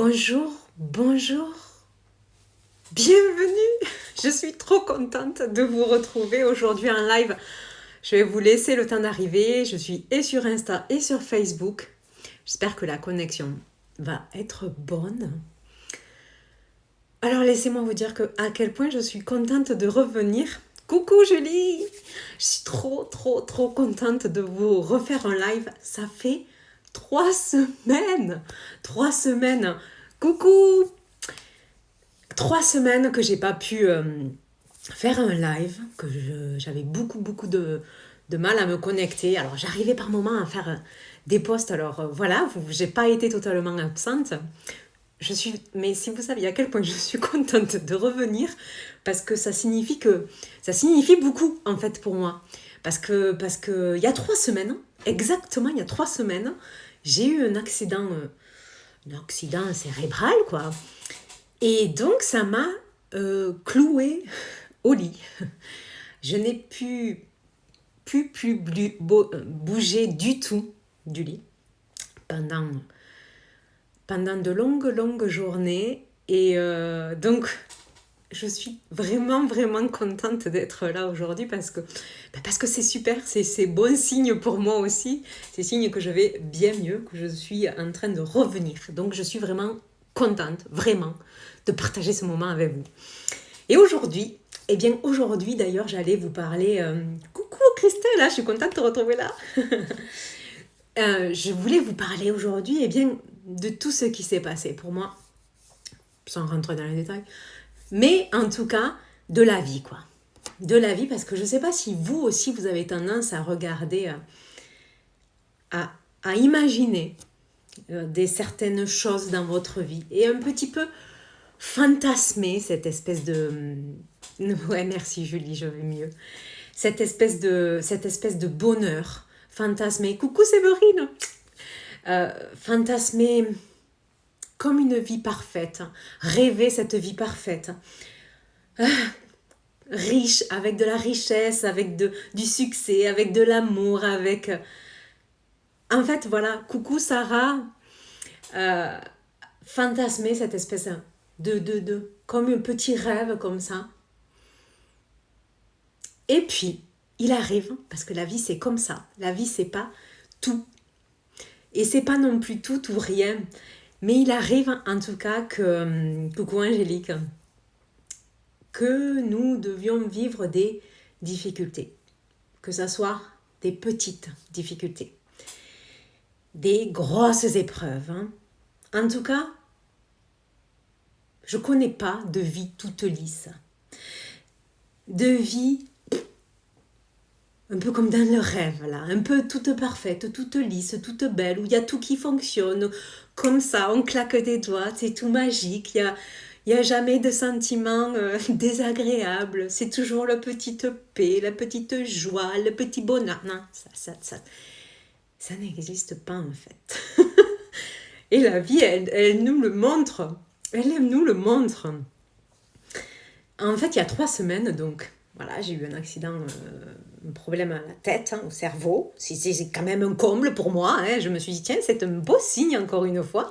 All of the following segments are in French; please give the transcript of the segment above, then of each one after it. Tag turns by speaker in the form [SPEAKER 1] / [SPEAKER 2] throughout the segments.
[SPEAKER 1] Bonjour, bonjour, bienvenue. Je suis trop contente de vous retrouver aujourd'hui en live. Je vais vous laisser le temps d'arriver. Je suis et sur Insta et sur Facebook. J'espère que la connexion va être bonne. Alors laissez-moi vous dire à quel point je suis contente de revenir. Coucou Julie. Je suis trop contente de vous refaire un live. Ça fait 3 semaines. 3 semaines. Coucou. 3 semaines que j'ai pas pu faire un live, que j'avais beaucoup de mal à me connecter. Alors j'arrivais par moments à faire des posts, alors voilà, j'ai pas été totalement absente. Mais si vous saviez à quel point je suis contente de revenir, parce que ça signifie beaucoup en fait pour moi. Parce que il y a 3 semaines, exactement il y a 3 semaines, j'ai eu un accident cérébral quoi. Et donc, ça m'a clouée au lit. Je n'ai plus bouger du tout du lit pendant de longues journées. Et donc, je suis vraiment contente d'être là aujourd'hui parce que c'est super, c'est bon signe pour moi aussi. C'est signe que je vais bien mieux, que je suis en train de revenir. Donc, je suis vraiment contente, vraiment, de partager ce moment avec vous. Et aujourd'hui, d'ailleurs, j'allais vous parler... coucou Christelle, je suis contente de te retrouver là. Je voulais vous parler aujourd'hui, de tout ce qui s'est passé pour moi, sans rentrer dans les détails, mais en tout cas, de la vie, quoi. De la vie, parce que je ne sais pas si vous aussi, vous avez tendance à regarder, à imaginer certaines choses dans votre vie, et un petit peu fantasmer cette espèce de... Ouais, merci Julie, je vais mieux. Cette espèce de bonheur. Fantasmer. Coucou Séverine. Fantasmer comme une vie parfaite. Rêver cette vie parfaite. Riche, avec de la richesse, avec du succès, avec de l'amour, avec... En fait, voilà, coucou Sarah. Fantasmer cette espèce comme un petit rêve comme ça. Et puis, il arrive, parce que la vie c'est comme ça, la vie c'est pas tout. Et c'est pas non plus tout ou rien. Mais il arrive en tout cas coucou Angélique, que nous devions vivre des difficultés. Que ce soit des petites difficultés, des grosses épreuves. En tout cas, je connais pas de vie toute lisse. De vie un peu comme dans le rêve, là, un peu toute parfaite, toute lisse, toute belle, où il y a tout qui fonctionne, comme ça, on claque des doigts, c'est tout magique, il y a jamais de sentiments désagréables, c'est toujours la petite paix, la petite joie, le petit bonheur. Non, ça n'existe pas en fait. Et la vie, elle nous le montre, elle nous le montre. En fait, il y a 3 semaines, donc, voilà, j'ai eu un accident, un problème à la tête, au cerveau. C'est quand même un comble pour moi. Je me suis dit, tiens, c'est un beau signe, encore une fois.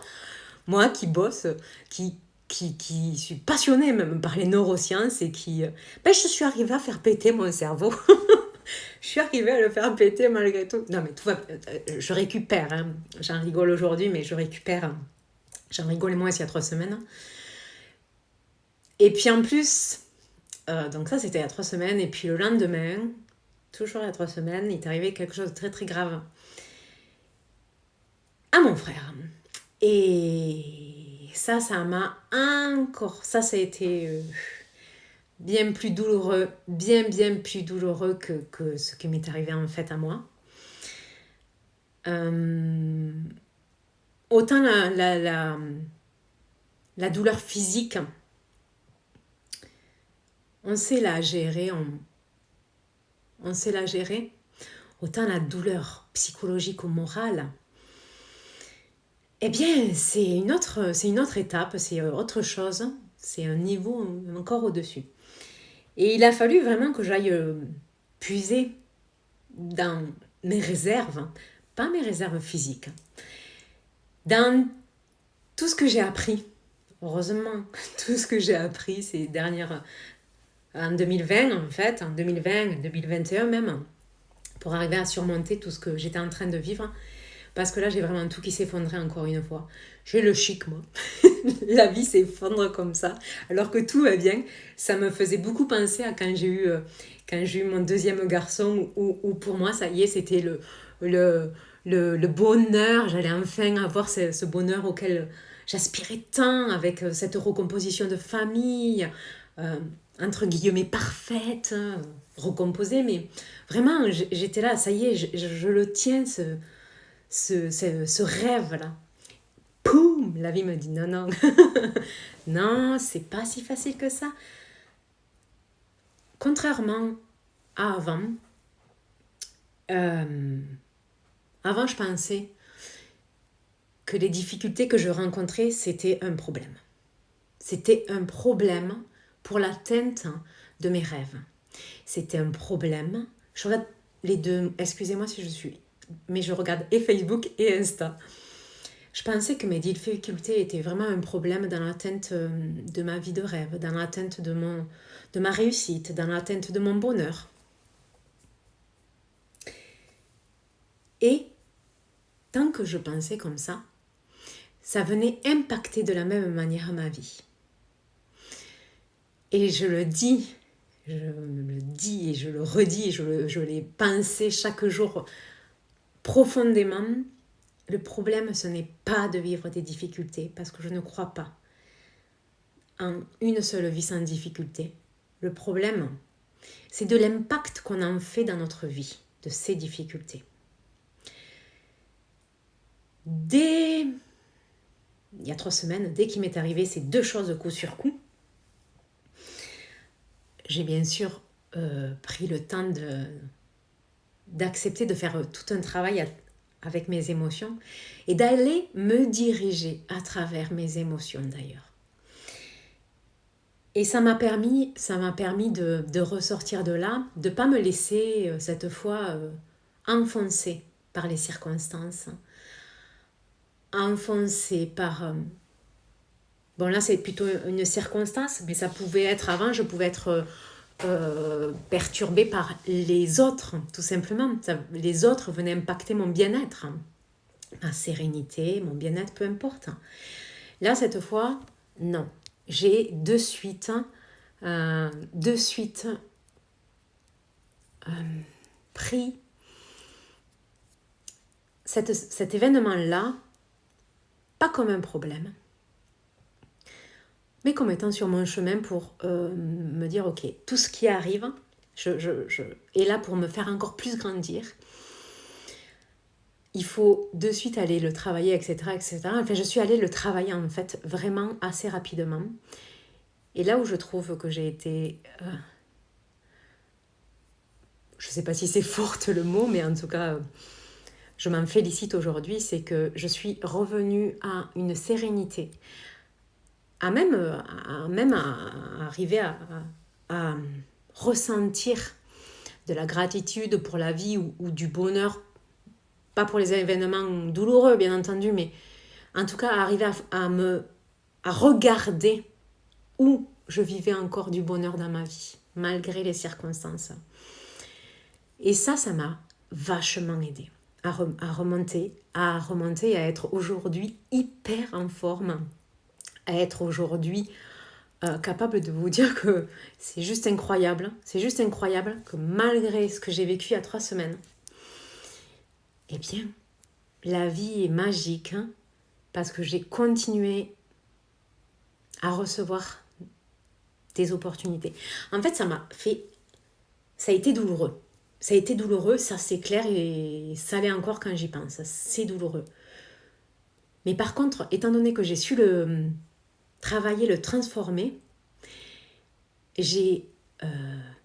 [SPEAKER 1] Moi qui bosse, qui suis passionnée même par les neurosciences et je suis arrivée à faire péter mon cerveau. Je suis arrivée à le faire péter malgré tout. Non, mais tout va... je récupère. J'en rigole aujourd'hui, mais je récupère. J'en rigolais moins il y a 3 semaines. Et puis en plus... donc ça, c'était il y a 3 semaines. Et puis le lendemain, toujours il y a 3 semaines, il est arrivé quelque chose de très grave à mon frère. Et ça m'a encore... Ça a été bien plus douloureux, bien plus douloureux que ce qui m'est arrivé en fait à moi. Autant la douleur physique, on sait la gérer, on sait la gérer. Autant la douleur psychologique ou morale, eh bien, c'est une autre étape, c'est autre chose, c'est un niveau encore au-dessus. Et il a fallu vraiment que j'aille puiser dans mes réserves, pas mes réserves physiques, dans tout ce que j'ai appris, heureusement, tout ce que j'ai appris ces dernières... En 2020, en fait, en 2020, 2021 même, pour arriver à surmonter tout ce que j'étais en train de vivre. Parce que là, j'ai vraiment tout qui s'effondrait encore une fois. J'ai le chic, moi. La vie s'effondre comme ça, alors que tout va bien. Ça me faisait beaucoup penser à quand j'ai eu mon deuxième garçon, où pour moi, ça y est, c'était le bonheur. J'allais enfin avoir ce bonheur auquel j'aspirais tant, avec cette recomposition de famille, euh, entre guillemets parfaite, recomposée. Mais vraiment, j'étais là, ça y est, je le tiens, ce rêve-là. Poum, la vie me dit non, non. Non, c'est pas si facile que ça. Contrairement à avant, avant je pensais que les difficultés que je rencontrais, c'était un problème. C'était un problème pour l'atteinte de mes rêves. C'était un problème. Je regarde les deux, excusez-moi si je suis, mais je regarde et Facebook et Insta. Je pensais que mes difficultés étaient vraiment un problème dans l'atteinte de ma vie de rêve, dans l'atteinte de ma réussite, dans l'atteinte de mon bonheur. Et tant que je pensais comme ça venait impacter de la même manière ma vie. Et je le dis et je le redis, je l'ai pensé chaque jour profondément. Le problème, ce n'est pas de vivre des difficultés, parce que je ne crois pas en une seule vie sans difficulté. Le problème, c'est de l'impact qu'on en fait dans notre vie, de ces difficultés. Il y a 3 semaines, dès qu'il m'est arrivé ces 2 choses coup sur coup, j'ai bien sûr pris le temps d'accepter de faire tout un travail avec mes émotions et d'aller me diriger à travers mes émotions d'ailleurs. Et ça m'a permis de ressortir de là, de ne pas me laisser cette fois enfoncer par les circonstances, enfoncer par... Bon là c'est plutôt une circonstance, mais ça pouvait être avant, je pouvais être perturbée par les autres, tout simplement. Les autres venaient impacter mon bien-être, ma sérénité, mon bien-être, peu importe. Là cette fois, non. J'ai de suite pris cet événement-là, pas comme un problème, mais comme étant sur mon chemin pour me dire, ok, tout ce qui arrive, je est là pour me faire encore plus grandir. Il faut de suite aller le travailler, etc., etc. Enfin, je suis allée le travailler, en fait, vraiment assez rapidement. Et là où je trouve que j'ai été... je ne sais pas si c'est forte le mot, mais en tout cas, je m'en félicite aujourd'hui, c'est que je suis revenue à une sérénité, à arriver à ressentir de la gratitude pour la vie ou du bonheur, pas pour les événements douloureux, bien entendu, mais en tout cas, à arriver à regarder où je vivais encore du bonheur dans ma vie, malgré les circonstances. Et ça m'a vachement aidée à remonter et à être aujourd'hui hyper en forme, à être aujourd'hui capable de vous dire que c'est juste incroyable que malgré ce que j'ai vécu il y a 3 semaines, eh bien, la vie est magique, parce que j'ai continué à recevoir des opportunités. En fait, ça a été douloureux. Ça a été douloureux, ça c'est clair, et ça l'est encore quand j'y pense. C'est douloureux. Mais par contre, étant donné que j'ai su le travailler, le transformer, j'ai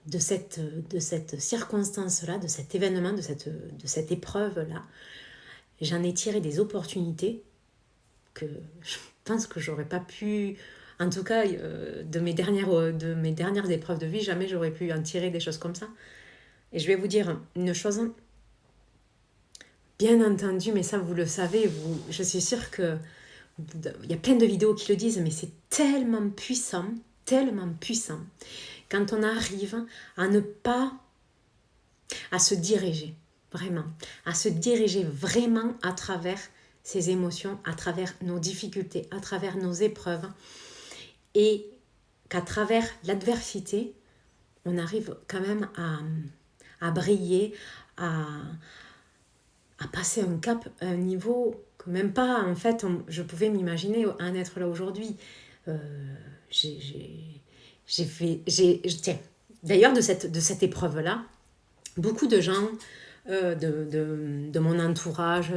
[SPEAKER 1] de cette circonstance-là, de cet événement, de cette épreuve-là, j'en ai tiré des opportunités que je pense que j'aurais pas pu... En tout cas, de mes dernières épreuves de vie, jamais j'aurais pu en tirer des choses comme ça. Et je vais vous dire une chose, bien entendu, mais ça vous le savez, je suis sûre que Il y a plein de vidéos qui le disent, mais c'est tellement puissant, quand on arrive à ne pas, à se diriger, vraiment, à se diriger vraiment à travers ses émotions, à travers nos difficultés, à travers nos épreuves, et qu'à travers l'adversité, on arrive quand même à briller, à passer un cap, un niveau que même pas, en fait, je pouvais m'imaginer en être là aujourd'hui. Tiens, d'ailleurs, de cette épreuve-là, beaucoup de gens de mon entourage,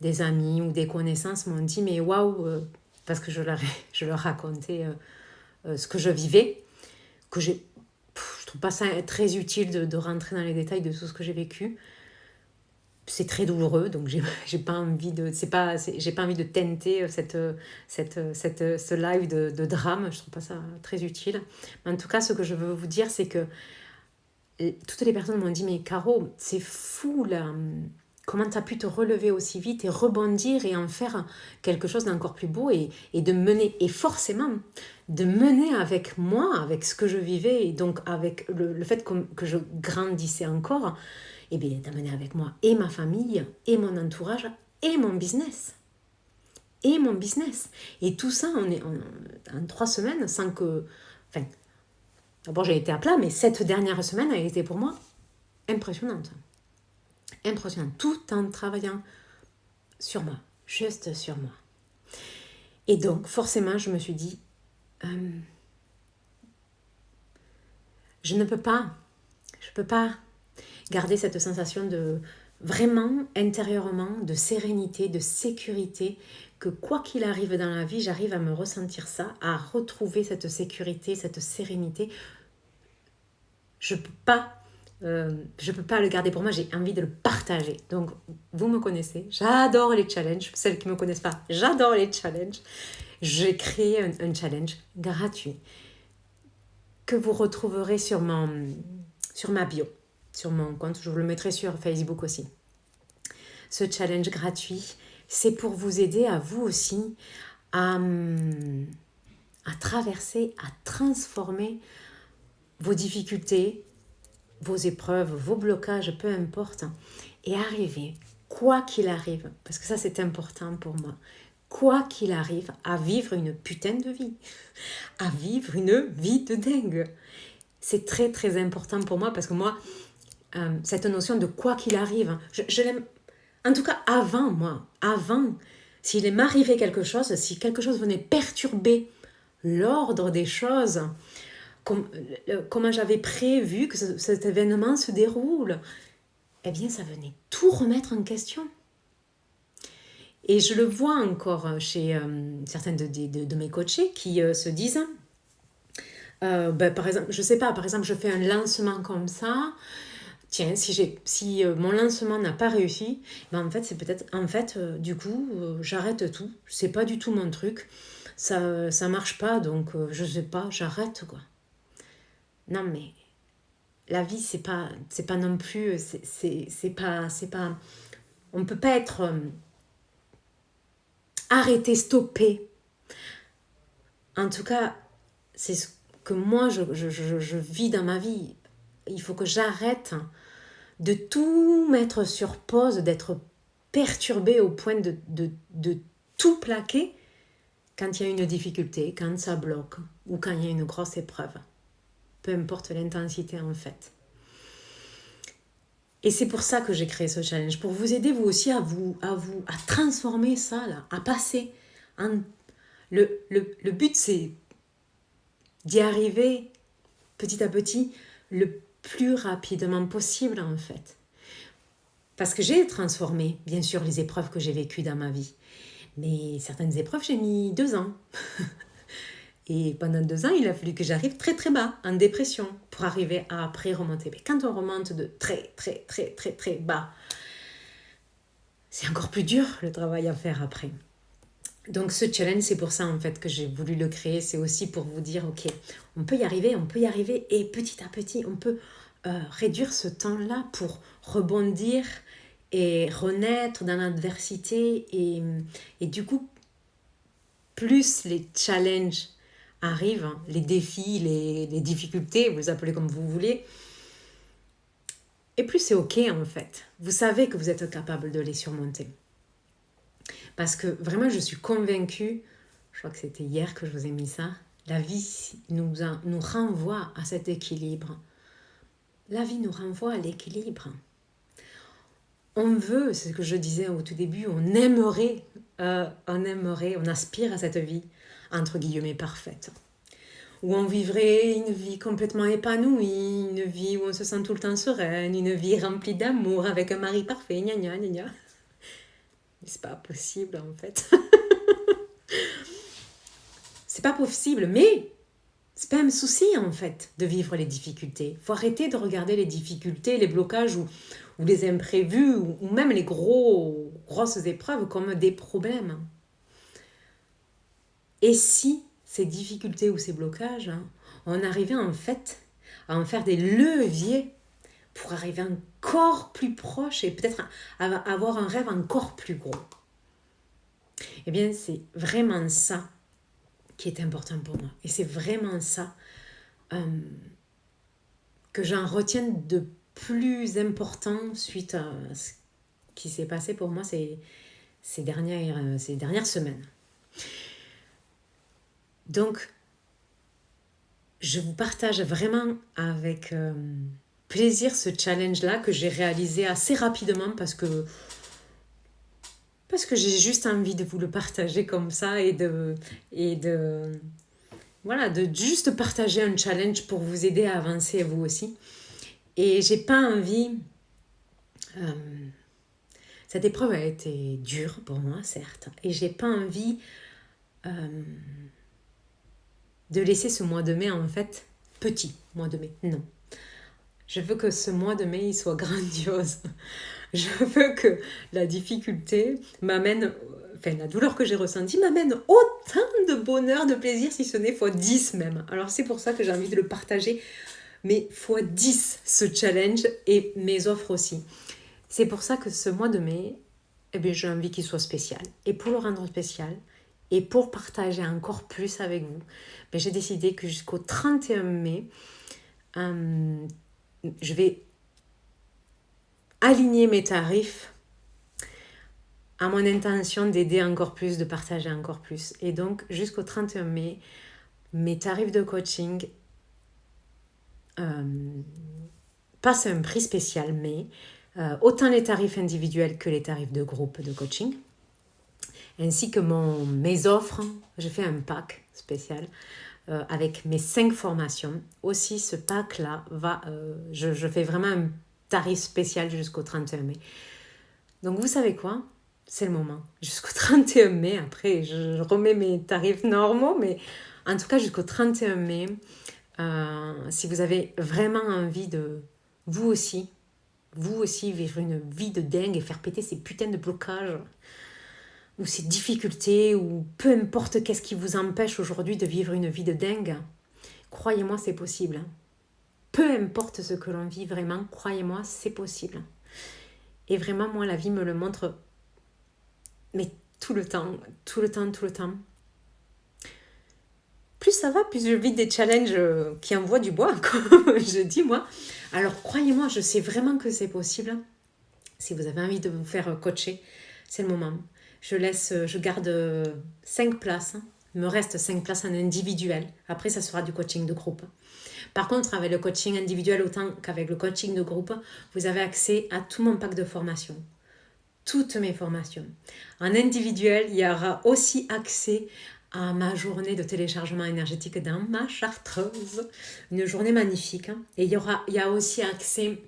[SPEAKER 1] des amis ou des connaissances m'ont dit, mais waouh, parce que je leur racontais ce que je vivais, que je trouve pas ça très utile de rentrer dans les détails de tout ce que j'ai vécu. C'est très douloureux, donc j'ai pas envie de tenter ce live de drame. Je trouve pas ça très utile. Mais en tout cas, ce que je veux vous dire, c'est que toutes les personnes m'ont dit, mais Caro, c'est fou là, comment tu as pu te relever aussi vite et rebondir et en faire quelque chose d'encore plus beau et de mener, et forcément de mener avec moi, avec ce que je vivais, et donc avec le fait que je grandissais encore, et bien d'amener avec moi et ma famille, et mon entourage, et mon business. Et tout ça en 3 semaines sans que... Enfin, d'abord j'ai été à plat, mais cette dernière semaine a été pour moi impressionnante. Tout en travaillant sur moi, juste sur moi. Et donc, forcément, je me suis dit, je peux pas garder cette sensation de vraiment intérieurement de sérénité, de sécurité, que quoi qu'il arrive dans la vie, j'arrive à me ressentir ça, à retrouver cette sécurité, cette sérénité. Je peux pas le garder pour moi, j'ai envie de le partager. Donc, vous me connaissez, j'adore les challenges. Celles qui ne me connaissent pas, j'adore les challenges. J'ai créé un challenge gratuit que vous retrouverez sur ma bio, sur mon compte. Je vous le mettrai sur Facebook aussi. Ce challenge gratuit, c'est pour vous aider à vous aussi à traverser, à transformer vos difficultés, vos épreuves, vos blocages, peu importe, et arriver, quoi qu'il arrive, parce que ça c'est important pour moi, quoi qu'il arrive, à vivre une putain de vie, à vivre une vie de dingue. C'est très très important pour moi, parce que moi, cette notion de quoi qu'il arrive, je l'aime, en tout cas avant, s'il m'arrivait quelque chose, si quelque chose venait perturber l'ordre des choses, comment j'avais prévu que cet événement se déroule, eh bien ça venait tout remettre en question. Et je le vois encore chez certains de mes coachés qui se disent, par exemple, je sais pas, par exemple je fais un lancement comme ça, tiens, si mon lancement n'a pas réussi, en fait c'est peut-être, du coup j'arrête tout, c'est pas du tout mon truc, ça marche pas, donc je sais pas, j'arrête quoi. Non mais la vie c'est pas non plus, c'est pas, on peut pas être arrêté, stoppé. En tout cas, c'est ce que moi je vis dans ma vie. Il faut que j'arrête de tout mettre sur pause, d'être perturbée au point de tout plaquer quand il y a une difficulté, quand ça bloque ou quand il y a une grosse épreuve. Peu importe l'intensité en fait. Et c'est pour ça que j'ai créé ce challenge, pour vous aider vous aussi à transformer ça là, à passer. Le but c'est d'y arriver petit à petit le plus rapidement possible en fait. Parce que j'ai transformé bien sûr les épreuves que j'ai vécues dans ma vie. Mais certaines épreuves j'ai mis 2 ans. Et pendant 2 ans, il a fallu que j'arrive très très bas, en dépression, pour arriver à après remonter. Mais quand on remonte de très très très très très bas, c'est encore plus dur le travail à faire après. Donc ce challenge, c'est pour ça en fait que j'ai voulu le créer. C'est aussi pour vous dire, ok, on peut y arriver. Et petit à petit, on peut réduire ce temps-là pour rebondir et renaître dans l'adversité. Et du coup, plus les challenges arrivent, les défis, les difficultés, vous les appelez comme vous voulez, et plus c'est ok en fait. Vous savez que vous êtes capable de les surmonter. Parce que vraiment, je suis convaincue, je crois que c'était hier que je vous ai mis ça, la vie nous renvoie à cet équilibre. La vie nous renvoie à l'équilibre. On veut, c'est ce que je disais au tout début, on aspire à cette vie, entre guillemets, parfaite. Où on vivrait une vie complètement épanouie, une vie où on se sent tout le temps sereine, une vie remplie d'amour, avec un mari parfait, gna gna gna gna. Mais c'est pas possible en fait. C'est pas possible, mais c'est pas un souci en fait de vivre les difficultés. Faut arrêter de regarder les difficultés, les blocages ou les imprévus ou même les grosses épreuves comme des problèmes. Et si ces difficultés ou ces blocages, on arrivait en fait à en faire des leviers pour arriver encore plus proche et peut-être avoir un rêve encore plus gros. Eh bien, c'est vraiment ça qui est important pour moi. Et c'est vraiment ça que j'en retiens de plus important suite à ce qui s'est passé pour moi ces dernières semaines. Donc, je vous partage vraiment avec plaisir ce challenge-là que j'ai réalisé assez rapidement parce que j'ai juste envie de vous le partager comme ça et de juste partager un challenge pour vous aider à avancer vous aussi. Et j'ai pas envie... cette épreuve a été dure pour moi, certes, et j'ai pas envie de laisser ce mois de mai, en fait, petit mois de mai. Non. Je veux que ce mois de mai, il soit grandiose. Je veux que la difficulté m'amène... Enfin, la douleur que j'ai ressentie m'amène autant de bonheur, de plaisir, si ce n'est x10 même. Alors, c'est pour ça que j'ai envie de le partager, mais x10, ce challenge, et mes offres aussi. C'est pour ça que ce mois de mai, eh bien, j'ai envie qu'il soit spécial. Et pour le rendre spécial, et pour partager encore plus avec vous, ben, j'ai décidé que jusqu'au 31 mai, je vais aligner mes tarifs à mon intention d'aider encore plus, de partager encore plus. Et donc, jusqu'au 31 mai, mes tarifs de coaching passent à un prix spécial, mais autant les tarifs individuels que les tarifs de groupe de coaching, ainsi que mes offres. J'ai fait un pack spécial avec mes 5 formations. Aussi, ce pack-là, je fais vraiment un tarif spécial jusqu'au 31 mai. Donc, vous savez quoi ? C'est le moment. Jusqu'au 31 mai, après, je remets mes tarifs normaux, mais en tout cas, jusqu'au 31 mai, si vous avez vraiment envie de, vous aussi, vivre une vie de dingue et faire péter ces putains de blocages, ou ces difficultés, ou peu importe qu'est-ce qui vous empêche aujourd'hui de vivre une vie de dingue, croyez-moi, c'est possible. Peu importe ce que l'on vit vraiment, croyez-moi, c'est possible. Et vraiment, moi, la vie me le montre, mais tout le temps. Plus ça va, plus je vis des challenges qui envoient du bois, comme je dis moi. Alors, croyez-moi, je sais vraiment que c'est possible. Si vous avez envie de vous faire coacher, c'est le moment. Je garde 5 places. Il me reste 5 places en individuel. Après, ça sera du coaching de groupe. Par contre, avec le coaching individuel, autant qu'avec le coaching de groupe, vous avez accès à tout mon pack de formation. Toutes mes formations. En individuel, il y aura aussi accès à ma journée de téléchargement énergétique dans ma chartreuse. Une journée magnifique. Et il y a aussi accès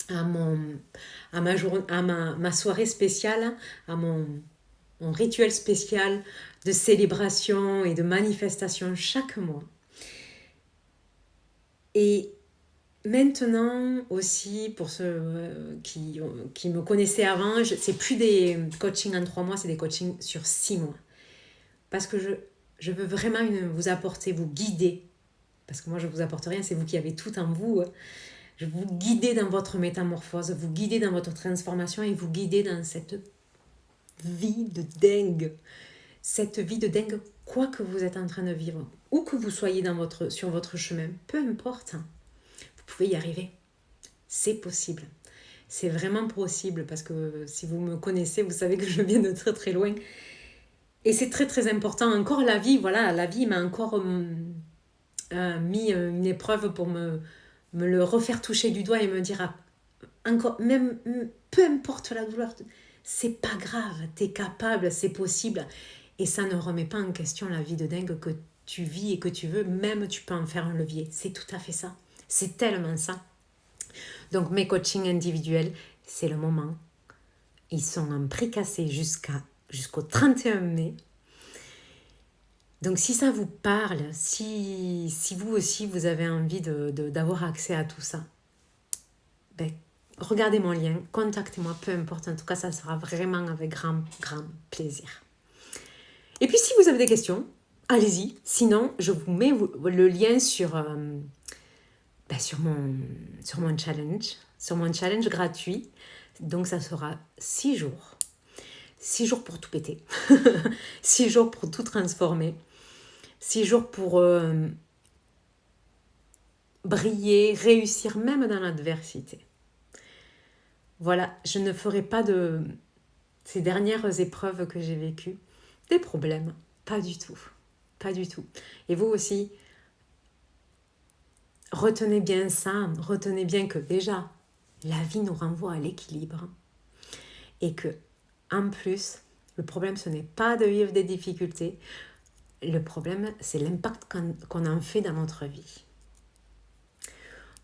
[SPEAKER 1] à ma soirée spéciale, à mon rituel spécial de célébration et de manifestation chaque mois. Et maintenant aussi, pour ceux qui me connaissaient avant, c'est plus des coachings en 3 mois, c'est des coachings sur 6 mois. Parce que je veux vraiment vous apporter, vous guider. Parce que moi, je ne vous apporte rien, c'est vous qui avez tout en vous. Je vais vous guider dans votre métamorphose, vous guider dans votre transformation et vous guider dans cette vie de dingue. cette vie de dingue, quoi que vous êtes en train de vivre, où que vous soyez sur votre chemin, peu importe, hein, vous pouvez y arriver. C'est possible. C'est vraiment possible parce que si vous me connaissez, vous savez que je viens de très très loin. Et c'est très très important. Encore la vie m'a encore mis une épreuve pour me le refaire toucher du doigt et me dire, encore, même peu importe la douleur, c'est pas grave, t'es capable, c'est possible. Et ça ne remet pas en question la vie de dingue que tu vis et que tu veux, même tu peux en faire un levier. C'est tout à fait ça. C'est tellement ça. Donc mes coachings individuels, c'est le moment. Ils sont en prix cassé jusqu'au 31 mai. Donc si ça vous parle, si vous aussi vous avez envie d'avoir accès à tout ça, ben, regardez mon lien, contactez-moi, peu importe. En tout cas, ça sera vraiment avec grand, grand plaisir. Et puis si vous avez des questions, allez-y. Sinon, je vous mets le lien sur mon challenge gratuit. Donc ça sera 6 jours. 6 jours pour tout péter. 6 jours pour tout transformer. 6 jours pour briller, réussir même dans l'adversité. Voilà, je ne ferai pas de ces dernières épreuves que j'ai vécues des problèmes. Pas du tout. Pas du tout. Et vous aussi, retenez bien ça. Retenez bien que déjà, la vie nous renvoie à l'équilibre. Et que, en plus, le problème, ce n'est pas de vivre des difficultés. Le problème, c'est l'impact qu'on en fait dans notre vie.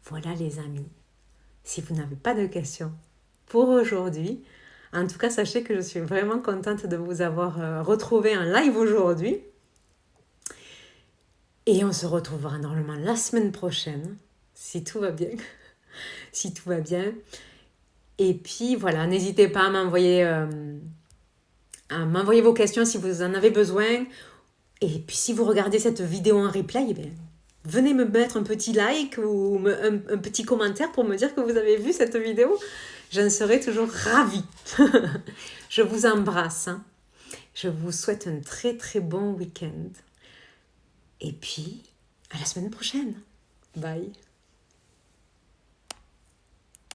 [SPEAKER 1] Voilà les amis. Si vous n'avez pas de questions pour aujourd'hui, en tout cas, sachez que je suis vraiment contente de vous avoir retrouvé en live aujourd'hui. Et on se retrouvera normalement la semaine prochaine, si tout va bien. Si tout va bien. Et puis voilà, n'hésitez pas à m'envoyer vos questions si vous en avez besoin. Et puis si vous regardez cette vidéo en replay, venez me mettre un petit like ou un petit commentaire pour me dire que vous avez vu cette vidéo. J'en serai toujours ravie. Je vous embrasse. Je vous souhaite un très très bon week-end. Et puis, à la semaine prochaine. Bye.